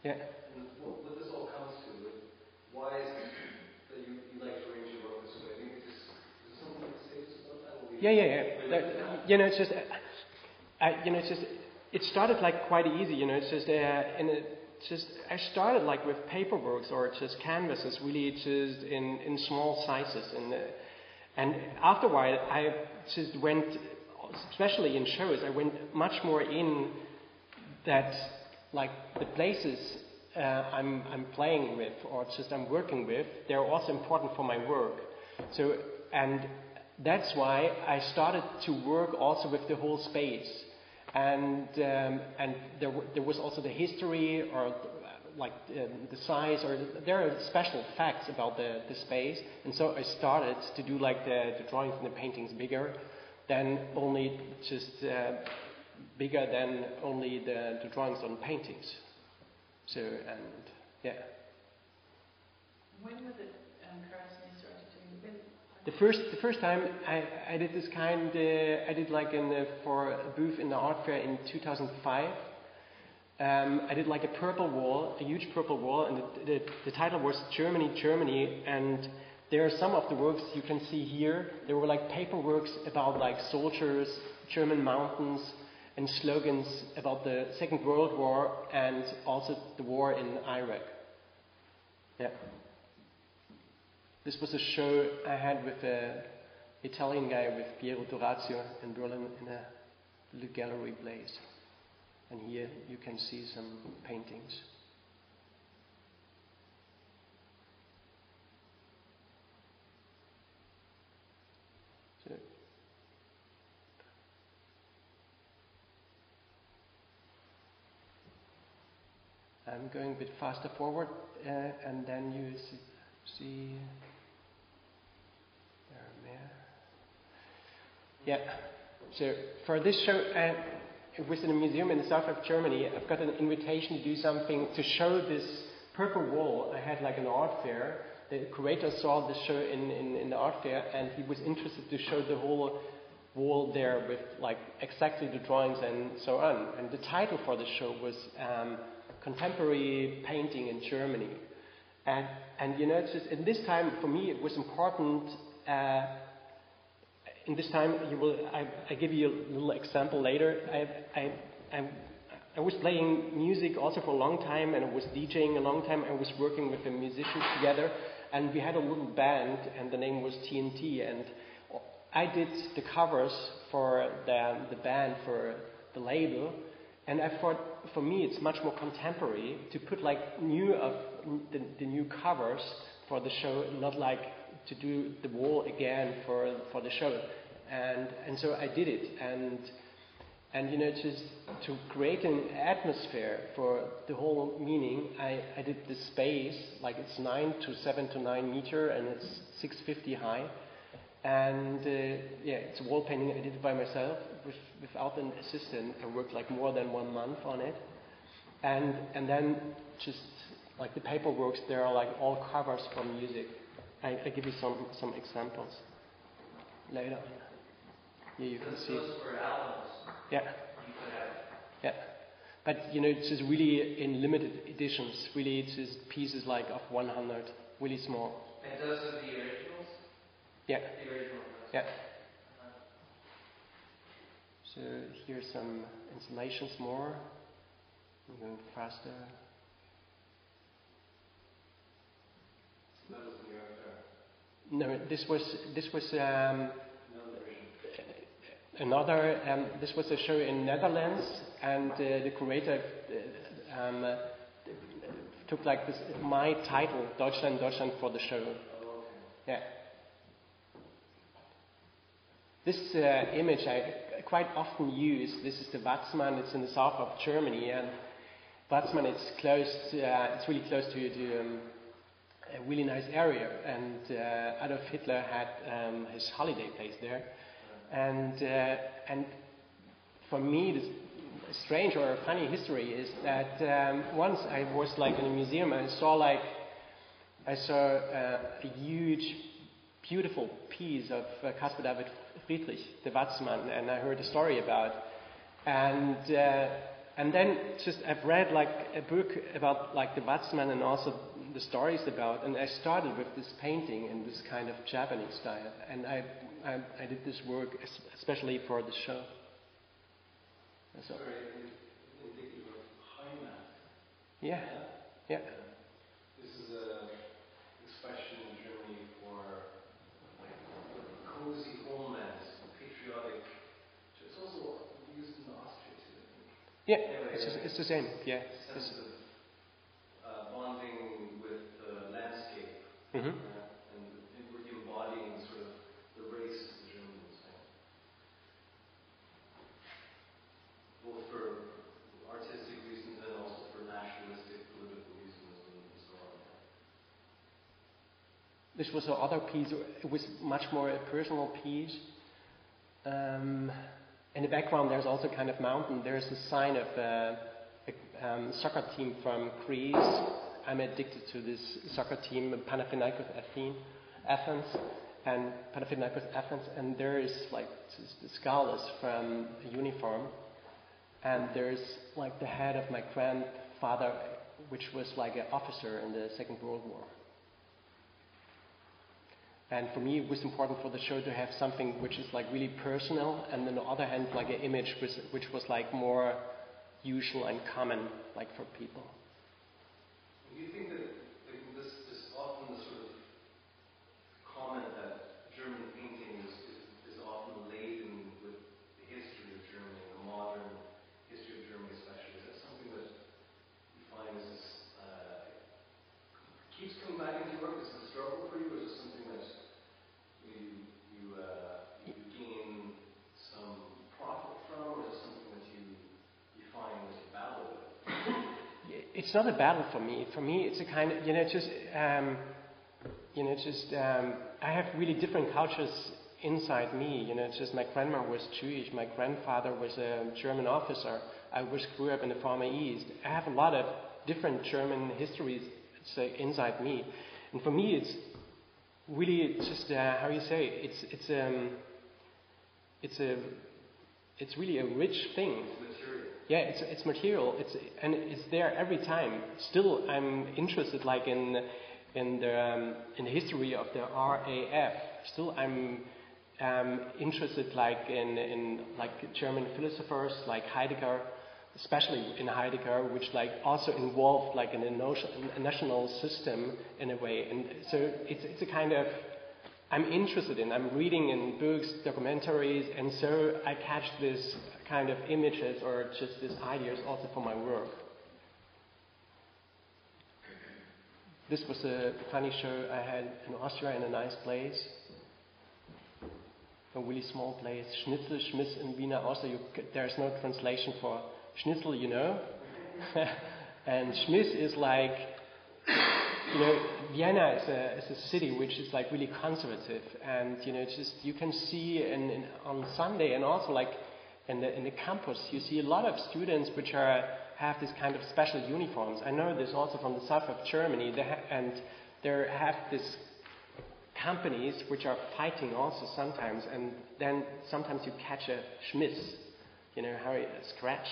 Yeah. And what this all comes to, why is it that you like to arrange your work this way? I mean, is this something that saves some time? Yeah. It's just, it started like quite easy. I started like with paperworks or just canvases, really just in small sizes, and after a while I just went, especially in shows, I went much more in that, like the places I'm playing with or just I'm working with, they're also important for my work. So, and that's why I started to work also with the whole space. And there was also the history or the size, or there are special facts about the space. And so I started to do like the drawings and the paintings bigger than only bigger than only the drawings on paintings. So, and yeah. When was it, Carsten, you started doing the first time I did this kind, I did like for a booth in the art fair in 2005. I did like a purple wall, a huge purple wall, and the title was Germany, Germany, and there are some of the works you can see here. There were like paper works about like soldiers, German mountains, and slogans about the Second World War and also the war in Iraq. Yeah. This was a show I had with an Italian guy, with Piero Dorazio in Berlin, in a little gallery place. And here you can see some paintings. So, I'm going a bit faster forward, and then you see. Yeah. So for this show, it was in a museum in the south of Germany. I've got an invitation to do something to show this purple wall. I had like an art fair. The curator saw the show in the art fair, and he was interested to show the whole wall there with like exactly the drawings and so on. And the title for the show was Contemporary Painting in Germany. And it's just, in this time for me it was important. In this time, I give you a little example later. I was playing music also for a long time, and I was DJing a long time. I was working with the musicians together, and we had a little band, and the name was TNT. And I did the covers for the band, for the label. And I thought, for me, it's much more contemporary to put like the new covers for the show, not like to do the wall again for the show, and so I did it, and just to create an atmosphere for the whole meaning, I did the space, like it's 7 to 9 meter, and it's 650 high, and it's a wall painting. I did it by myself without an assistant. I worked like more than 1 month on it, and then just like the paperworks, there are like all covers from music. I give you some examples later on. Yeah, you can see. Those for albums. Yeah. Yeah. But it's just really in limited editions. Really, it's just pieces like of 100, really small. And those are the originals? Yeah. The originals. Yeah. So here's some installations more. I'm going faster. No, this was another. This was a show in Netherlands, and the curator took like this my title, Deutschland, Deutschland, for the show. Yeah. This image I quite often use. This is the Watzmann. It's in the south of Germany, and Watzmann it's really close to a really nice area, and Adolf Hitler had his holiday place there, and for me this strange or funny history is that once I was like in a museum, I saw a huge, beautiful piece of Caspar David Friedrich, the Watzmann, and I heard a story about, and And then just I've read like a book about like the Watzmann and also the stories about, and I started with this painting in this kind of Japanese style, and I did this work especially for the show. So, very indicative of Heimat. yeah, yeah. This is an expression in Germany for like cozy homelands, patriotic. It's also used in Austria too, I think. Yeah, Anyway, it's the same. Yeah. Sense of bonding with the landscape, Mm-hmm. and embodying sort of the race of the Germans, both for artistic reasons and also for nationalistic, political reasons, and so on. This was the other piece. It was much more a personal piece. In the background, there's also kind of mountain. There's a sign of a soccer team from Greece. I'm addicted to this soccer team, Panathinaikos Athens, and there is like the skull is from a uniform, and there's like the head of my grandfather, which was like an officer in the Second World War. And for me, it was important for the show to have something which is like really personal, and on the other hand, like an image which was like more usual and common, like for people. Do you think that this often the sort of comment that German painting is often laden with the history of Germany, the modern history of Germany especially? Is that something that you find keeps coming back into your work? Is it a struggle for you, or is it something that you gain some profit from, or is it something that you find as a battle with? It's not a battle for me. For me, it's a kind of, I have really different cultures inside me. My grandma was Jewish, my grandfather was a German officer. I grew up in the former East. I have a lot of different German histories inside me, and for me, it's really just how you say it's really a rich thing. Material. Yeah, it's material. And it's there every time. Still, I'm interested like in the history of the RAF. Still, I'm interested like in like German philosophers like Heidegger, especially in Heidegger, which like also involved like in a national system in a way. And so it's a kind of I'm interested in. I'm reading in books, documentaries, and so I catch this kind of images or just these ideas also for my work. This was a funny show I had in Austria in a nice place. A really small place. Schnitzel, Schmiss in Wiener. Also, there's no translation for Schnitzel, and Schmiss is like, Vienna is a city which is like really conservative, and you can see on Sunday and also like in the campus you see a lot of students which have this kind of special uniforms. I know this also from the south of Germany, they have this companies which are fighting also sometimes, and then sometimes you catch a Schmiss, how a scratch.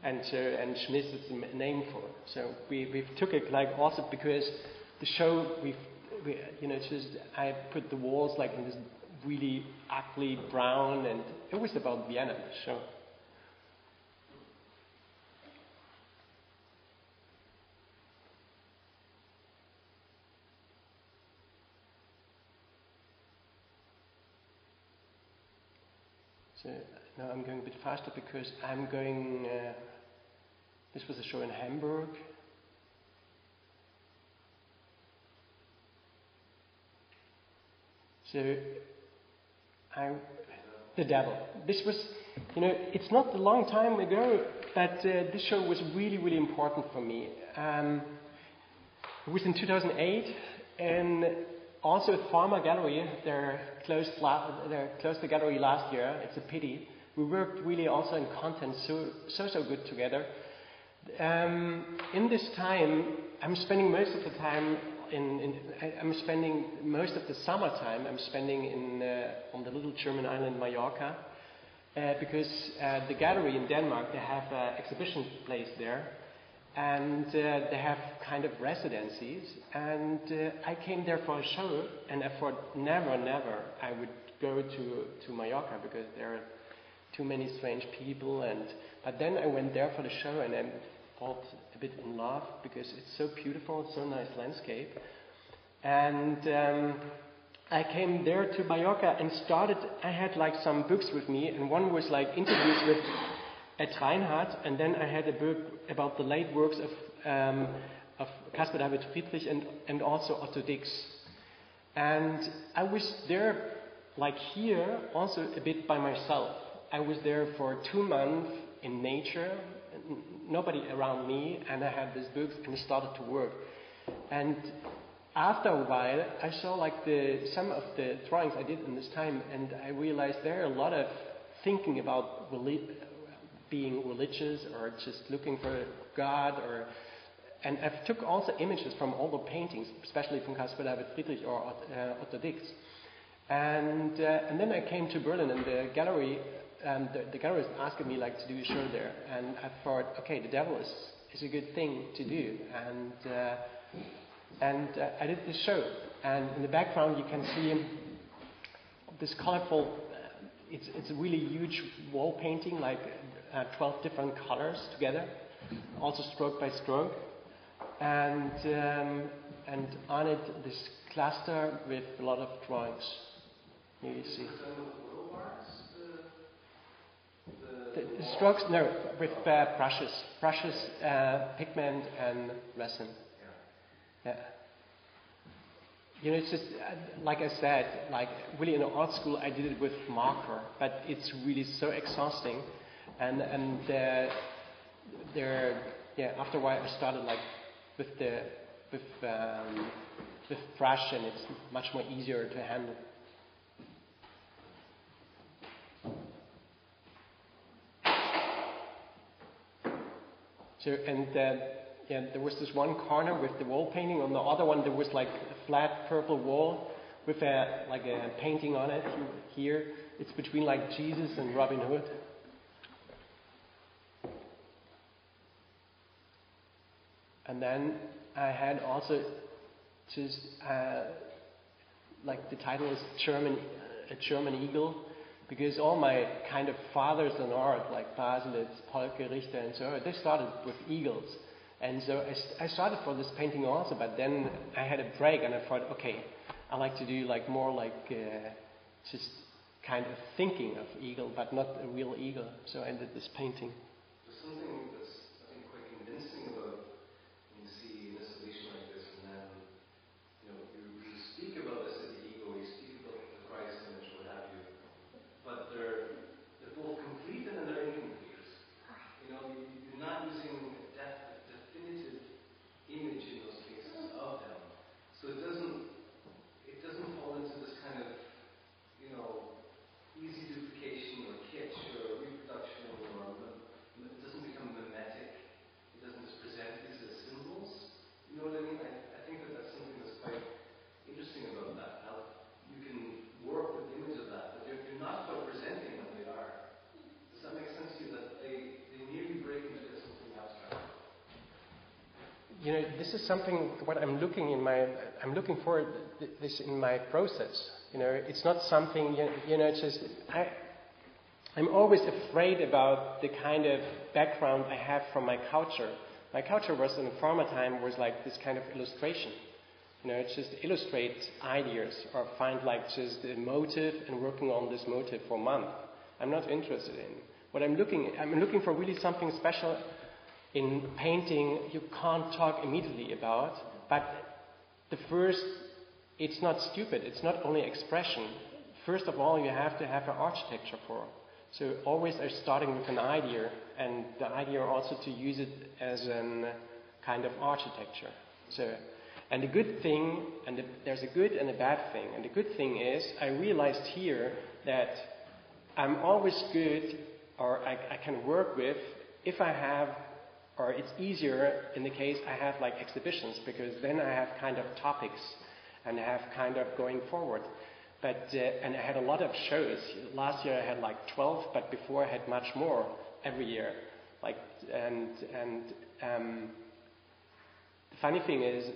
And Schmiss is the name for it. So we took it like also because the show I put the walls like in this really ugly brown, and it was about Vienna, the show. So now I'm going a bit faster because I'm going. This was a show in Hamburg. So, the devil. This was, it's not a long time ago, but this show was really, really important for me. It was in 2008, and also at Pharma Gallery. They closed the gallery last year. It's a pity. We worked really also in content so good together. In this time, I'm spending most of the time most of the summertime I'm spending on the little German island Mallorca, because the gallery in Denmark, they have an exhibition place there, and they have kind of residencies, and I came there for a show, and I thought never I would go to Mallorca because there are too many strange people, but then I went there for the show and I felt a bit in love because it's so beautiful, it's so nice landscape, and I came there to Mallorca and I had like some books with me, and one was like interviews with Ed Reinhardt, and then I had a book about the late works of Caspar David Friedrich and also Otto Dix. And I was there, like here, also a bit by myself. I was there for 2 months in nature, nobody around me, and I had these books and I started to work. And after a while, I saw like some of the drawings I did in this time, and I realized there are a lot of thinking about being religious or just looking for God, and I took also images from all the paintings, especially from Caspar David Friedrich or Otto Dix. And then I came to Berlin, and the gallery, the gallerist asked me like to do a show there, and I thought, okay, the devil is a good thing to do, and I did this show, and in the background you can see this colorful. It's a really huge wall painting, like 12 different colors together, also stroke by stroke, and on it this cluster with a lot of drawings. Here you see. The strokes, no, with brushes, pigment and resin. Yeah. You know, it's just, like I said, like really in art school I did it with marker, but it's really so exhausting. And after a while I started like with brush, and it's much more easier to handle. So, and there was this one corner with the wall painting. On the other one, there was like a flat purple wall with a painting on it. Here, it's between like Jesus and Robin Hood. And then I had also just like the title is a German Eagle, because all my kind of fathers in art, like Baselitz, Polke, Richter, and so on, they started with eagles. And so I started for this painting also, but then I had a break and I thought, okay, I like to do like more like just kind of thinking of eagle, but not a real eagle. So I did this painting. There's something that's, I think, quite convincing about when you see an installation like this, and then you speak about this as the ego, you speak about the Christ image, what have you, but they're both complete and then they're incomplete. You're not using definitive image in those cases of them. So it doesn't fall into this kind of, easy duplication or kitsch or reproduction, or it doesn't become mimetic. It doesn't just present these as symbols. You know what I mean? I think that's something that's quite interesting about that. How you can work with the image of that, but you're not quite presenting them, they are. Does that make sense to you? That they nearly break into something abstract? This is something what I'm looking for this in my process. It's not something. It's just I'm always afraid about the kind of background I have from my culture. My culture was in the former time was like this kind of illustration. It's just illustrate ideas or find like just a motive and working on this motive for a month. I'm not interested in what I'm looking for really something special. In painting, you can't talk immediately about, but it's not stupid, it's not only expression. First of all, you have to have an architecture for it. So always I'm starting with an idea, and the idea also to use it as a kind of architecture. So, and the good thing, there's a good and a bad thing, and the good thing is I realized here that I'm always good, or I can work with, if I have, or it's easier in the case I have like exhibitions, because then I have kind of topics and I have kind of going forward. But and I had a lot of shows. Last year I had like 12, but before I had much more every year. Like the funny thing is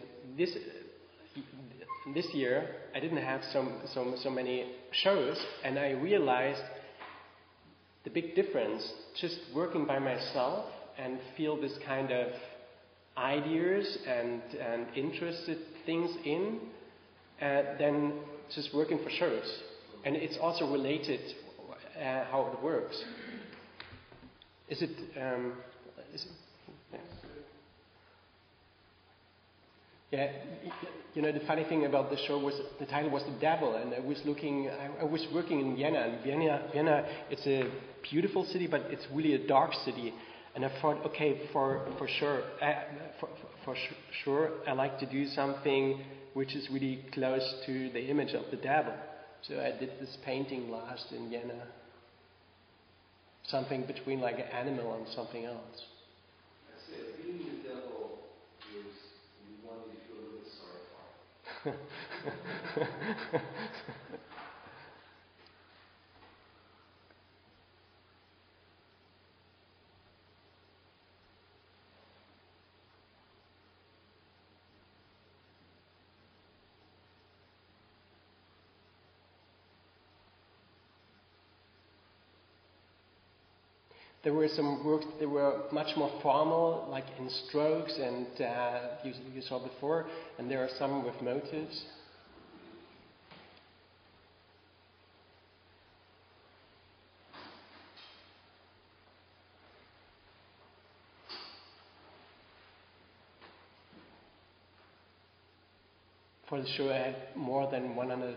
this year I didn't have so many shows, and I realized the big difference just working by myself and feel this kind of ideas and interested things in, than just working for shows. And it's also related how it works. Is it? Yeah, you know, the funny thing about the show was the title was The Devil, and I was working in Vienna, and Vienna, it's a beautiful city, but it's really a dark city. And I thought, okay, for sure, I like to do something which is really close to the image of the devil. So I did this painting last in Vienna, something between like an animal and something else. I say, being the devil is one you feel a little sorry for. There were some works that were much more formal, like in strokes, and you saw before, and there are some with motifs. For the show I had more than 100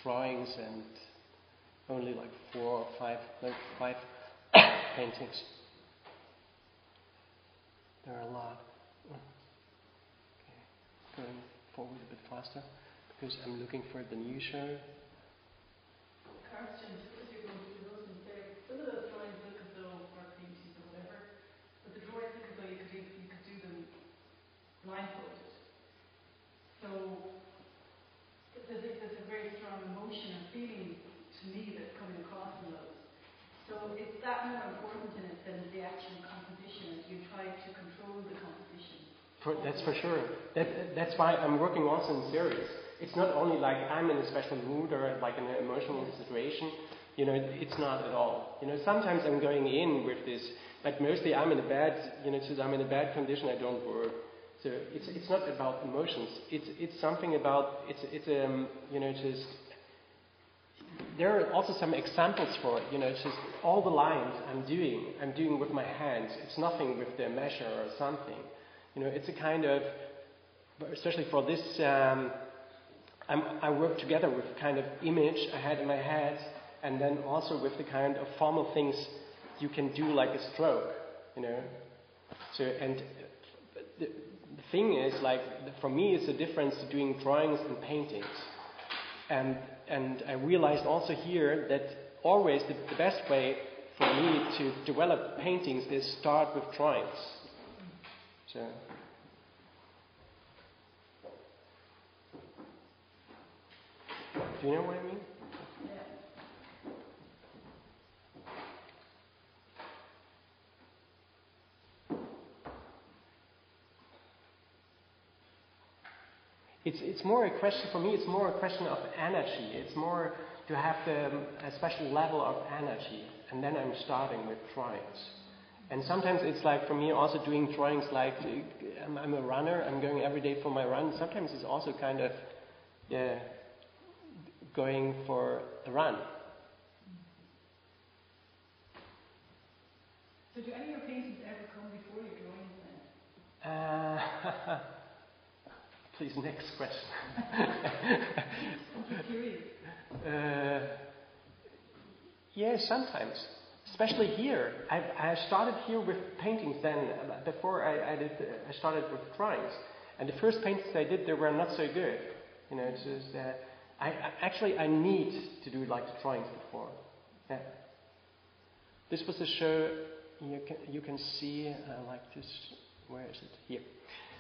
drawings and only like 4 or 5, like 5 paintings. There are a lot. Okay, going forward a bit faster because I'm looking for the new show. Carsten, suppose you're going through those and say, some of those drawings look as though are paintings or whatever, but the drawings look as though you could do them blindfolded. So there's a very strong emotion and feeling to me that's coming across in those. So is that more important in it than the actual composition? You try to control the composition. That's for sure. That's why I'm working also in series. It's not only like I'm in a special mood or like in an emotional situation. You know, it's not at all. You know, sometimes I'm going in with this, but mostly I'm in a bad. You know, since I'm in a bad condition, I don't work. So it's not about emotions. It's something about you know, just. There are also some examples for it. You know, it's just all the lines I'm doing with my hands. It's nothing with the measure or something. You know, it's a kind of, especially for this, I work together with kind of image I had in my head, and then also with the kind of formal things you can do like a stroke. You know, so and the thing is like for me it's a difference to doing drawings and paintings. And I realized also here that always the best way for me to develop paintings is start with drawings. So. Do you know what I mean? Yeah. It's more a question, for me, it's more a question of energy. It's more to have a special level of energy. And then I'm starting with drawings. And sometimes it's like, for me, also doing drawings like, I'm a runner, I'm going every day for my run. Sometimes it's also kind of going for a run. So do any of your paintings ever come before your drawings then? Please, next question. I'm just curious. Yeah, sometimes. Especially here. I started here with paintings then. Before I started with drawings. And the first paintings I did, they were not so good. You know, it's just, I need to do like the drawings before. Yeah. This was a show, you can see, like this, where is it? Here.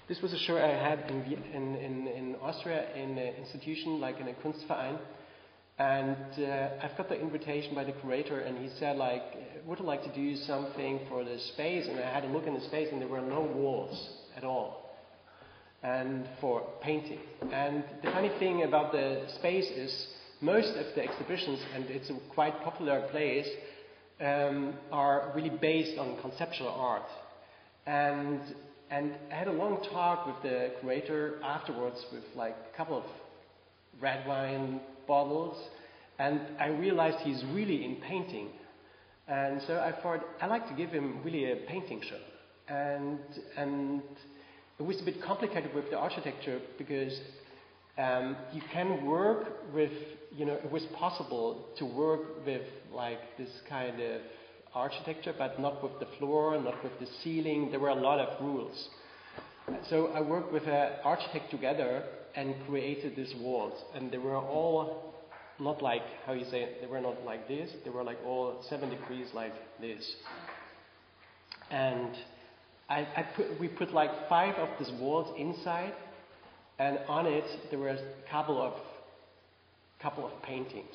This was a show I had in Austria in an institution, like in a Kunstverein. And I've got the invitation by the curator, and he said, like, would I like to do something for the space? And I had a look in the space, and there were no walls at all, and for painting. And the funny thing about the space is most of the exhibitions, and it's a quite popular place, are really based on conceptual art. And I had a long talk with the curator afterwards with like a couple of red wine bottles, and I realized he's really in painting. And so I thought I'd like to give him really a painting show. And it was a bit complicated with the architecture because you can work with, it was possible to work with like this kind of architecture, but not with the floor, not with the ceiling. There were a lot of rules. So I worked with an architect together and created these walls. And they were all not like, how you say it, they were not like this. They were like all 7 degrees like this. And we put like 5 of these walls inside, and on it there were a couple of paintings.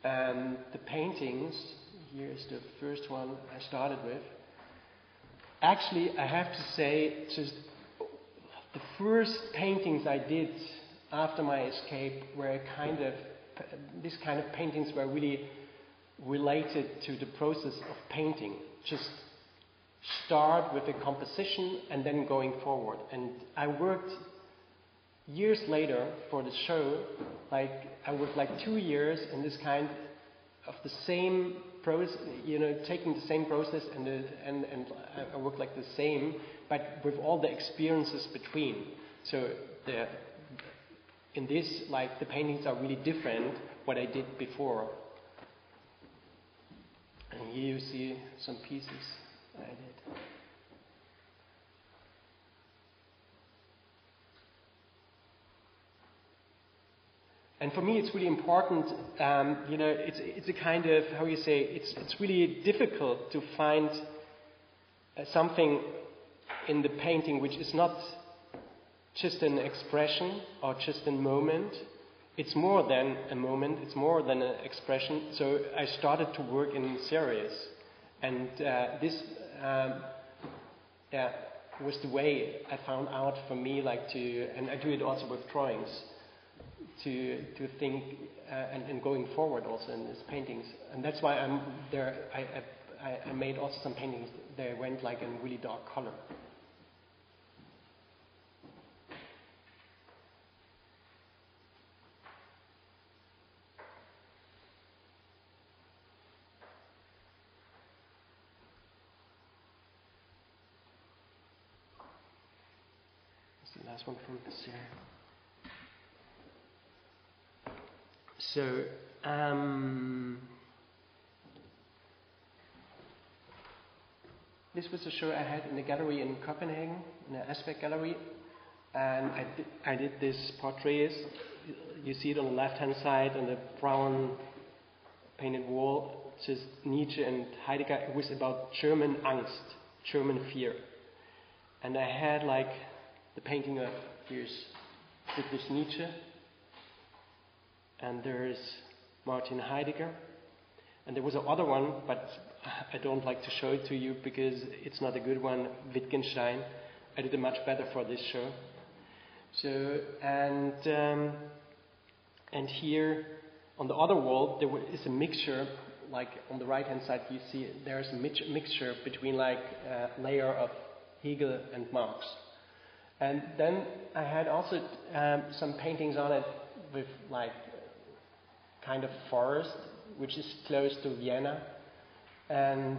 And the paintings, here's the first one I started with. Actually, I have to say, just the first paintings I did after my escape were these kind of paintings were really related to the process of painting. Just start with a composition and then going forward. And I worked years later for the show, like I worked like 2 years in this kind of the same process, taking the same process and I worked like the same, but with all the experiences between. So in this, like the paintings are really different what I did before. And here you see some pieces I did. And for me, it's really important. It's a kind of, how you say, it's really difficult to find something in the painting which is not just an expression or just a moment. It's more than a moment. It's more than an expression. So I started to work in series, and this was the way I found out for me, like and I do it also with drawings. To think and going forward also in these paintings, and that's why I'm there. I made also some paintings that went like in really dark color. That's the last one from this year. So, this was a show I had in the gallery in Copenhagen, in the Aspect Gallery, and I did these portraits. You see it on the left-hand side on the brown painted wall. It says Nietzsche and Heidegger. It was about German Angst, German fear. And I had like the painting of this Nietzsche. And there's Martin Heidegger. And there was another one, but I don't like to show it to you because it's not a good one, Wittgenstein. I did it much better for this show. So, and here on the other wall, there is a mixture, like on the right-hand side, you see there's a mixture between like a layer of Hegel and Marx. And then I had also some paintings on it with like kind of forest, which is close to Vienna, and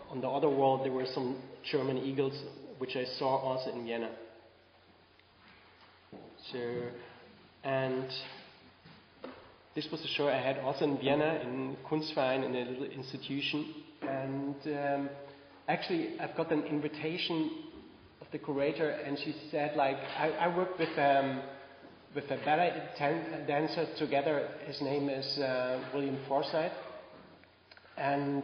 on the other wall there were some German eagles, which I saw also in Vienna. So, and this was a show I had also in Vienna, in Kunstverein, in a little institution, and actually I've got an invitation of the curator, and she said like, I worked with a ballet dancer together. His name is William Forsythe, and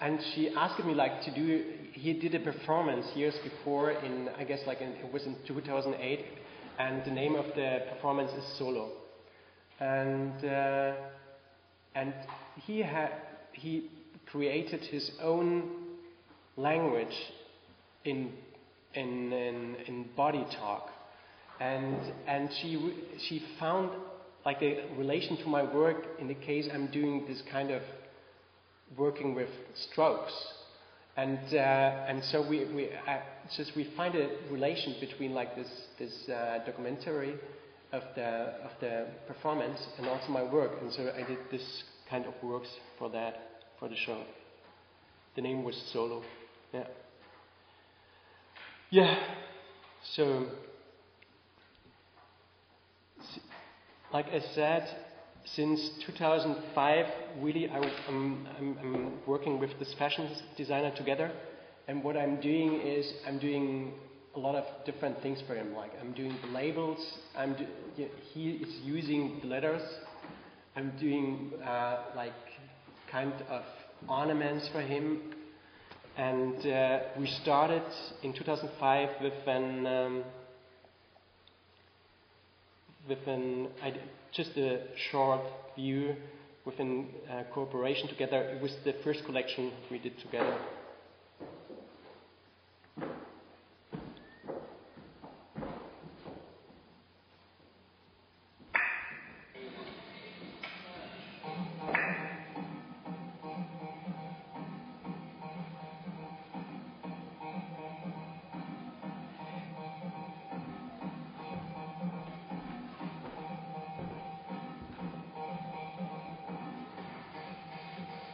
and she asked me like to do. He did a performance years before in, I guess like it was in 2008, and the name of the performance is Solo. And he created his own language in body talk, and she found like a relation to my work in the case I'm doing this kind of working with strokes, and so we find a relation between like this documentary of the performance and also my work, and so I did this kind of works for the show. The name was Solo. Yeah. So, like I said, since 2005, really, I'm working with this fashion designer together, and what I'm doing is I'm doing a lot of different things for him. Like I'm doing the labels. He is using the letters. I'm doing like kind of ornaments for him, and we started in 2005 with just a short view within cooperation together. It was the first collection we did together.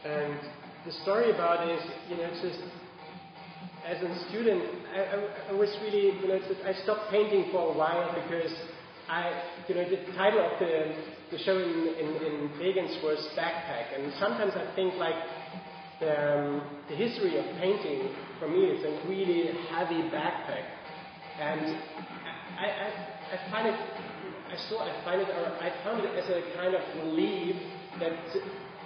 And the story about it is, it's just, as a student, I was really, I stopped painting for a while because the title of the show in Bregenz was Backpack, and sometimes I think like the history of painting for me is a really heavy backpack, and I find it as a kind of relief that.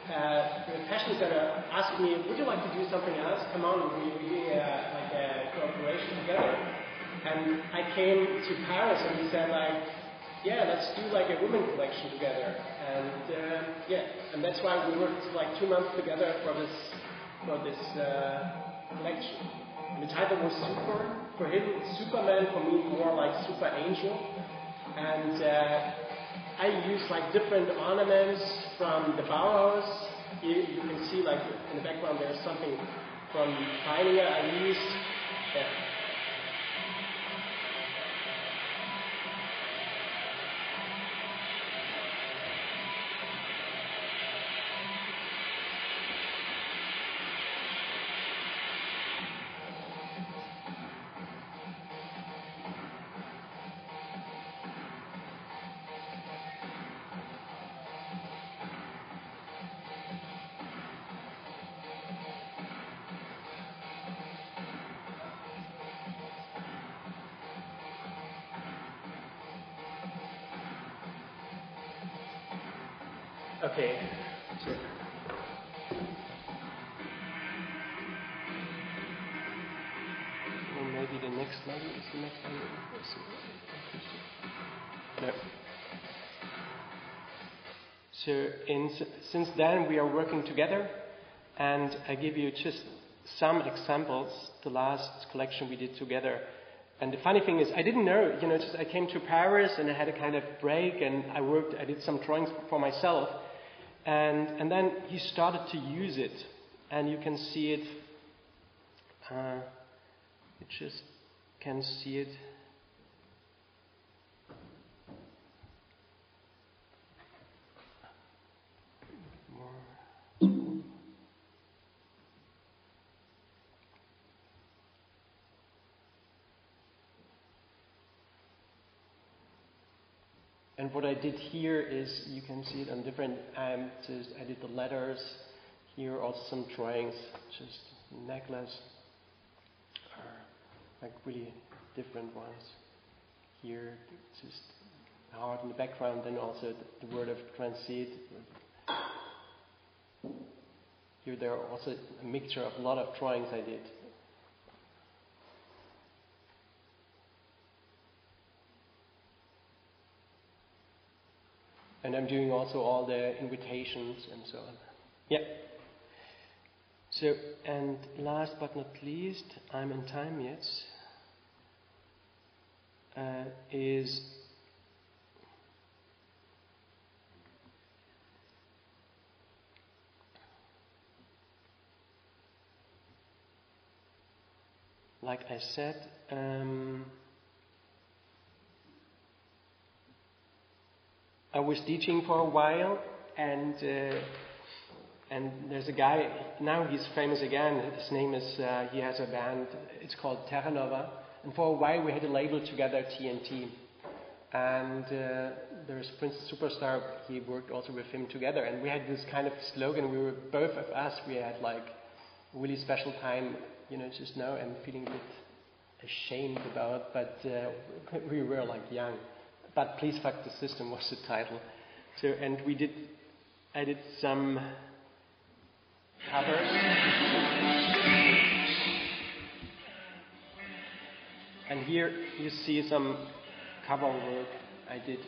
The fashion center asked me, would you like to do something else? Come on, we're doing like a cooperation together. And I came to Paris and he said like, yeah, let's do like a women collection together. And and that's why we worked like 2 months together for this collection. And the title was Super. For him, Superman. For me, more like Super Angel. And I use like different ornaments from the Bauhaus. You can see like in the background there's something from Pioneer I used. Okay. So, well, maybe the next one is the next one. No. So since then we are working together, and I give you just some examples. The last collection we did together. And the funny thing is, I didn't know, I came to Paris and I had a kind of break, and I did some drawings for myself, and then he started to use it, and you can see it, you just can see it. And what I did here is, you can see it on different, I did the letters, here also some drawings, just necklace, like really different ones. Here, just heart in the background, then also the word of transit. here there are also a mixture of a lot of drawings I did. And I'm doing also all the invitations and so on. Yeah. So, and last but not least, I'm in time, yes, is like I said, I was teaching for a while, and there's a guy, now he's famous again, his name is, he has a band, it's called Terra Nova, and for a while we had a label together, TNT, and there's Prince Superstar, he worked also with him together, and we had this kind of slogan, we were, both of us, we had like really special time, just now I'm feeling a bit ashamed about, but we were like young. But Please Fuck the System was the title. So, and I did some covers. And here you see some cover work I did.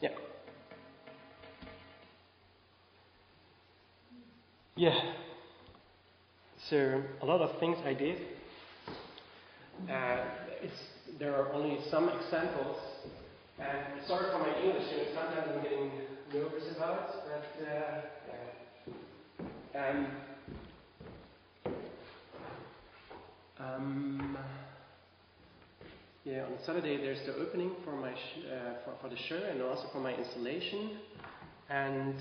Yeah. Yeah. So a lot of things I did. There are only some examples. And sorry for my English. Sometimes I'm getting nervous about it, yeah, on Saturday there's the opening for my for the show and also for my installation, and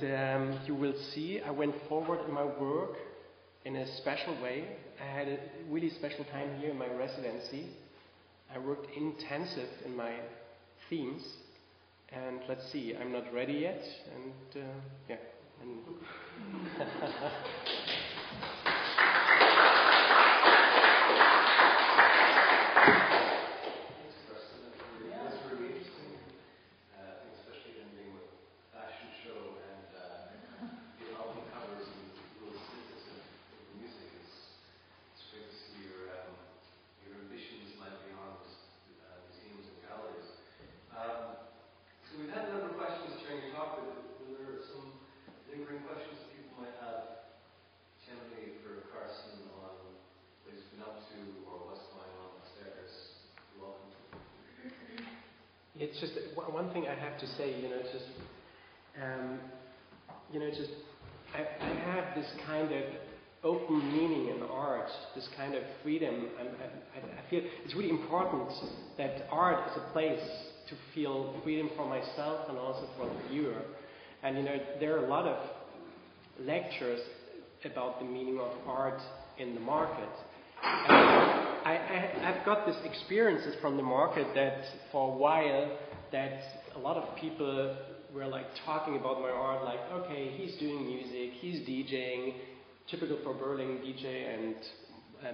you will see I went forward in my work in a special way. I had a really special time here in my residency. I worked intensive in my themes, and let's see, I'm not ready yet, and yeah. It's just one thing I have to say, I have this kind of open meaning in art, this kind of freedom. I feel it's really important that art is a place to feel freedom for myself and also for the viewer. And there are a lot of lectures about the meaning of art in the market. I've got these experiences from the market that for a while that a lot of people were like talking about my art, like, okay, he's doing music, he's DJing, typical for Berlin DJ and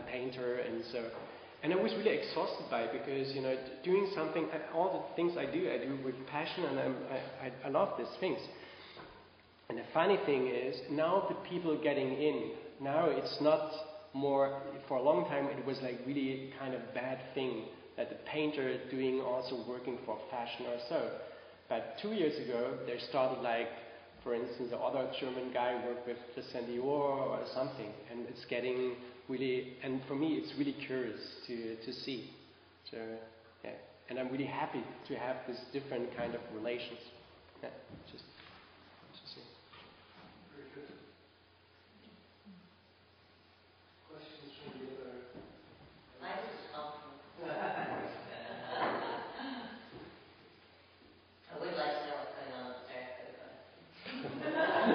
painter, and so. And I was really exhausted by it because doing something, all the things I do with passion, and I love these things. And the funny thing is, now the people getting in, now it's not more, for a long time it was like really kind of bad thing that the painter doing also working for fashion or so. But 2 years ago they started, like, for instance, the other German guy worked with Christian Dior or something, and it's getting really, and for me it's really curious to see. So yeah, and I'm really happy to have this different kind of relations. Yeah, just to see. Very good. Questions from the other? Mine was helpful. I would like to know what's going on upstairs, but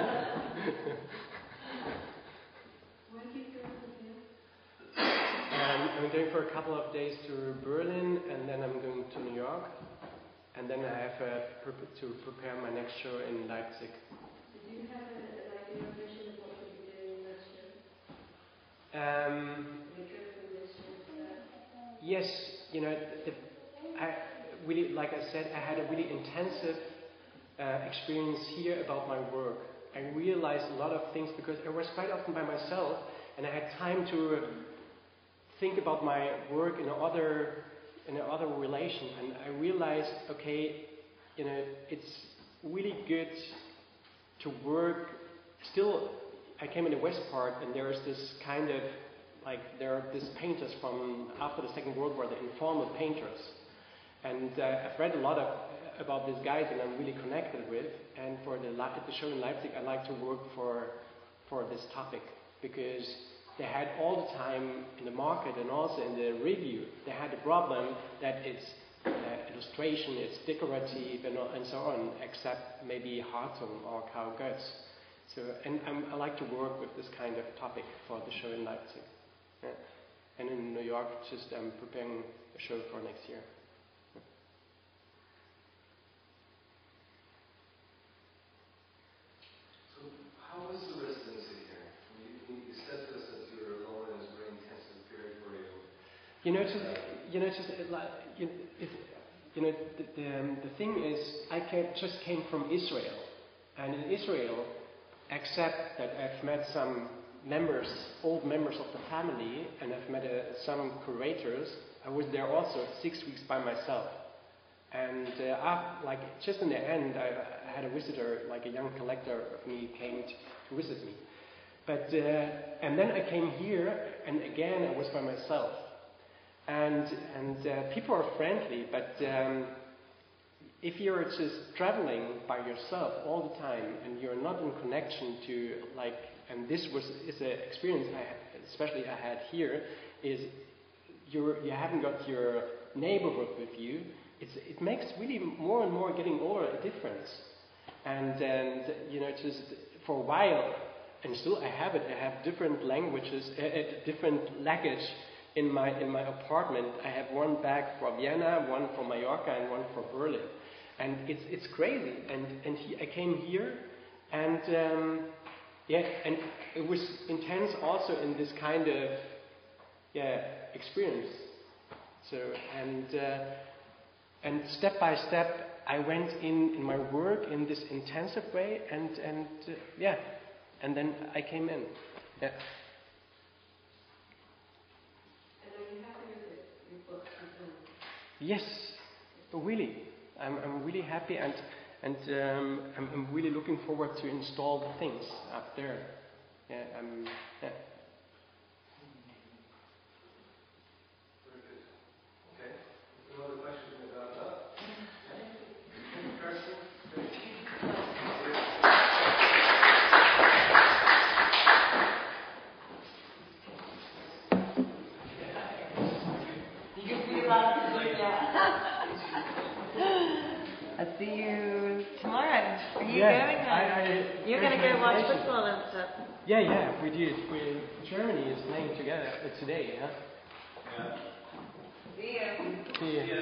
I'm going for a couple of days to Berlin, and then I'm going to New York, and then I have to prepare my next show in Leipzig. Did you have an idea of vision of what you'll be doing next year? Yes, you know, I really, like I said, I had a really intensive experience here about my work. I realized a lot of things because I was quite often by myself, and I had time to think about my work in another relation. And I realized, okay, you know, it's really good to work. Still, I came in the West Part, and there's this kind of there are these painters from after the Second World War, the informal painters. And I've read a lot about these guys, and I'm really connected with. And for the show in Leipzig, I like to work for this topic because they had all the time in the market and also in the review, they had the problem that it's illustration, it's decorative, and so on, except maybe Hartung or cow guts. So, and I like to work with this kind of topic for the show in Leipzig. Yeah. And in New York, just I'm preparing a show for next year. So, how was the residency here? You said to us that you were alone and it was a very intensive period for you. The thing is, I just came from Israel, and in Israel, except that I've met some old members of the family, and I've met some curators. I was there also 6 weeks by myself, and just in the end, I had a visitor, like a young collector of me, came to visit me. But and then I came here, and again I was by myself, and people are friendly, but if you're just traveling by yourself all the time and you're not in connection to and this is an experience I had here, is you haven't got your neighborhood with you. It makes really more and more getting older a difference, and you know, just for a while, and still I have it. I have different languages, different luggage in my apartment. I have one bag for Vienna, one for Mallorca, and one for Berlin. And it's crazy. And I came here, and and it was intense also in this kind of experience. So and step by step, I went in my work in this intensive way, and then I came in. Yeah. And are you happy with your books? Yes, really. I'm really happy, and I'm really looking forward to install the things up there. Yeah. Very good. Okay. No other questions about that? Carsten? You can see a lot of I'll see you tomorrow. Are you going? You're going to go watch football and stuff. Yeah, we did. Germany is playing together today, huh? Yeah. See you. See you. Yeah.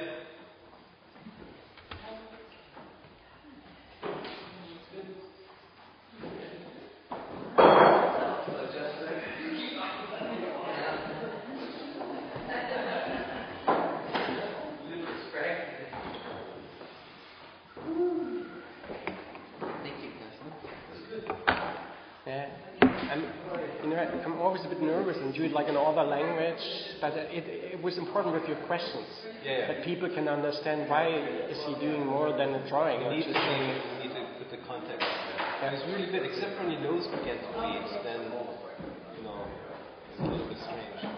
I'm always a bit nervous and do it like in another language, but it was important with your questions, that people can understand why is he doing more than a drawing. You need to put the context in there. Yeah. It's really good, except when he knows we get to read, then, it's a little bit strange.